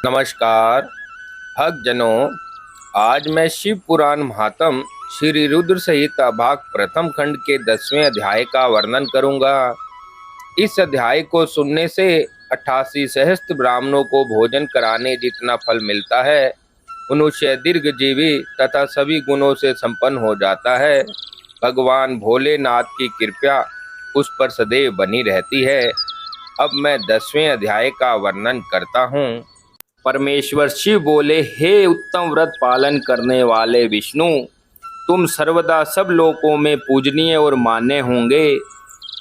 नमस्कार भक्तजनों। आज मैं शिव पुराण महात्म श्री रुद्र संहिता भाग प्रथम खंड के 10वें अध्याय का वर्णन करूंगा। इस अध्याय को सुनने से 88 सहस्त्र ब्राह्मणों को भोजन कराने जितना फल मिलता है। मनुष्य दीर्घजीवी तथा सभी गुणों से संपन्न हो जाता है। भगवान भोलेनाथ की कृपा उस पर सदैव बनी रहती है। अब मैं 10वें अध्याय का वर्णन करता हूँ। परमेश्वर शिव बोले, हे उत्तम व्रत पालन करने वाले विष्णु, तुम सर्वदा सब लोकों में पूजनीय और मान्य होंगे।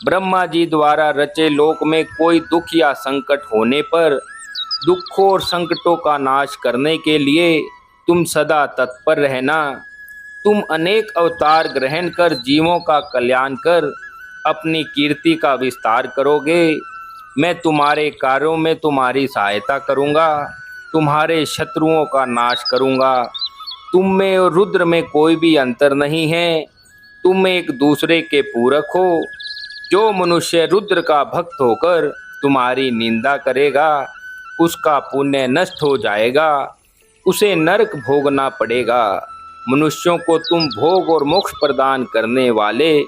ब्रह्मा जी द्वारा रचे लोक में कोई दुख या संकट होने पर दुखों और संकटों का नाश करने के लिए तुम सदा तत्पर रहना। तुम अनेक अवतार ग्रहण कर जीवों का कल्याण कर अपनी कीर्ति का विस्तार करोगे। मैं तुम्हारे कार्यों में तुम्हारी सहायता करूँगा, तुम्हारे शत्रुओं का नाश करूँगा। तुम में और रुद्र में कोई भी अंतर नहीं है, तुम एक दूसरे के पूरक हो। जो मनुष्य रुद्र का भक्त होकर तुम्हारी निंदा करेगा, उसका पुण्य नष्ट हो जाएगा, उसे नरक भोगना पड़ेगा। मनुष्यों को तुम भोग और मोक्ष प्रदान करने वाले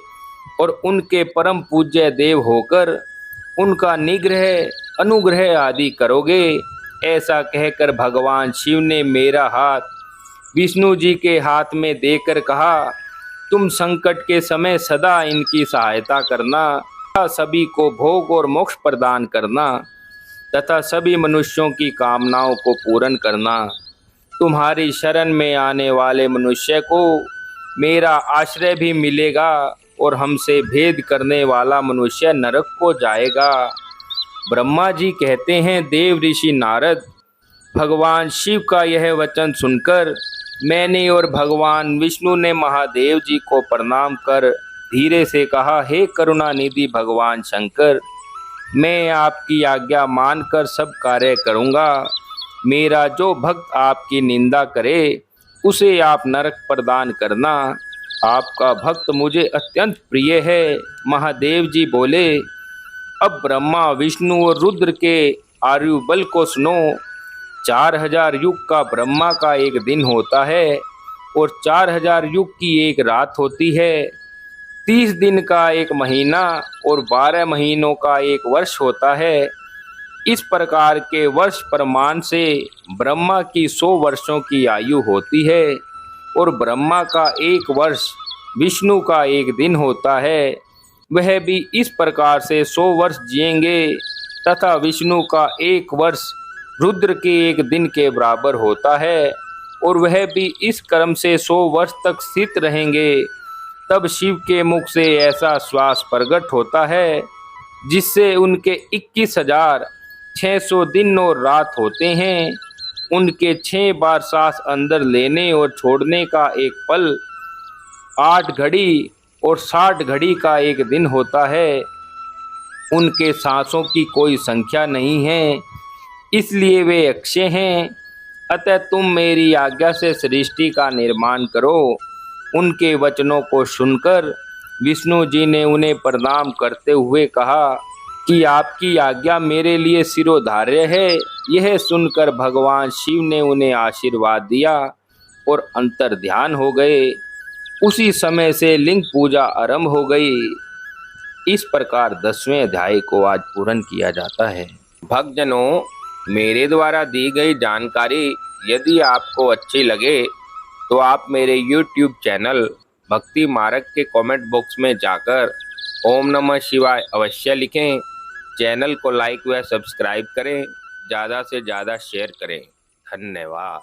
और उनके परम पूज्य देव होकर उनका निग्रह, अनुग्रह आदि करोगे। ऐसा कहकर भगवान शिव ने मेरा हाथ विष्णु जी के हाथ में देकर कहा, तुम संकट के समय सदा इनकी सहायता करना, सभी को भोग और मोक्ष प्रदान करना तथा सभी मनुष्यों की कामनाओं को पूर्ण करना। तुम्हारी शरण में आने वाले मनुष्य को मेरा आश्रय भी मिलेगा और हमसे भेद करने वाला मनुष्य नरक को जाएगा। ब्रह्मा जी कहते हैं, देव ऋषि नारद, भगवान शिव का यह वचन सुनकर मैंने और भगवान विष्णु ने महादेव जी को प्रणाम कर धीरे से कहा, हे करुणानिधि भगवान शंकर, मैं आपकी आज्ञा मानकर सब कार्य करूँगा। मेरा जो भक्त आपकी निंदा करे उसे आप नरक प्रदान करना। आपका भक्त मुझे अत्यंत प्रिय है। महादेव जी बोले, अब ब्रह्मा विष्णु और रुद्र के आयु बल को सुनो। 4000 युग का ब्रह्मा का एक दिन होता है और 4000 युग की एक रात होती है। 30 दिन का एक महीना और 12 महीनों का एक वर्ष होता है। इस प्रकार के वर्ष प्रमाण से ब्रह्मा की 100 वर्षों की आयु होती है और ब्रह्मा का एक वर्ष विष्णु का एक दिन होता है। वह भी इस प्रकार से 100 वर्ष जिएंगे तथा विष्णु का एक वर्ष रुद्र के एक दिन के बराबर होता है और वह भी इस क्रम से 100 वर्ष तक स्थित रहेंगे। तब शिव के मुख से ऐसा श्वास प्रकट होता है जिससे उनके 21,600 दिन और रात होते हैं। उनके 6 बार सांस अंदर लेने और छोड़ने का एक पल 8 घड़ी और 60 घड़ी का एक दिन होता है। उनके सांसों की कोई संख्या नहीं है, इसलिए वे अक्षय हैं। अतः तुम मेरी आज्ञा से सृष्टि का निर्माण करो। उनके वचनों को सुनकर विष्णु जी ने उन्हें प्रणाम करते हुए कहा कि आपकी आज्ञा मेरे लिए शिरोधार्य है। यह सुनकर भगवान शिव ने उन्हें आशीर्वाद दिया और अंतर ध्यान हो गए। उसी समय से लिंग पूजा आरंभ हो गई। इस प्रकार 10वें अध्याय को आज पूर्ण किया जाता है। भक्तजनों, मेरे द्वारा दी गई जानकारी यदि आपको अच्छी लगे तो आप मेरे YouTube चैनल भक्ति मार्ग के कमेंट बॉक्स में जाकर ओम नमः शिवाय अवश्य लिखें। चैनल को लाइक व सब्सक्राइब करें, ज़्यादा से ज़्यादा शेयर करें। धन्यवाद।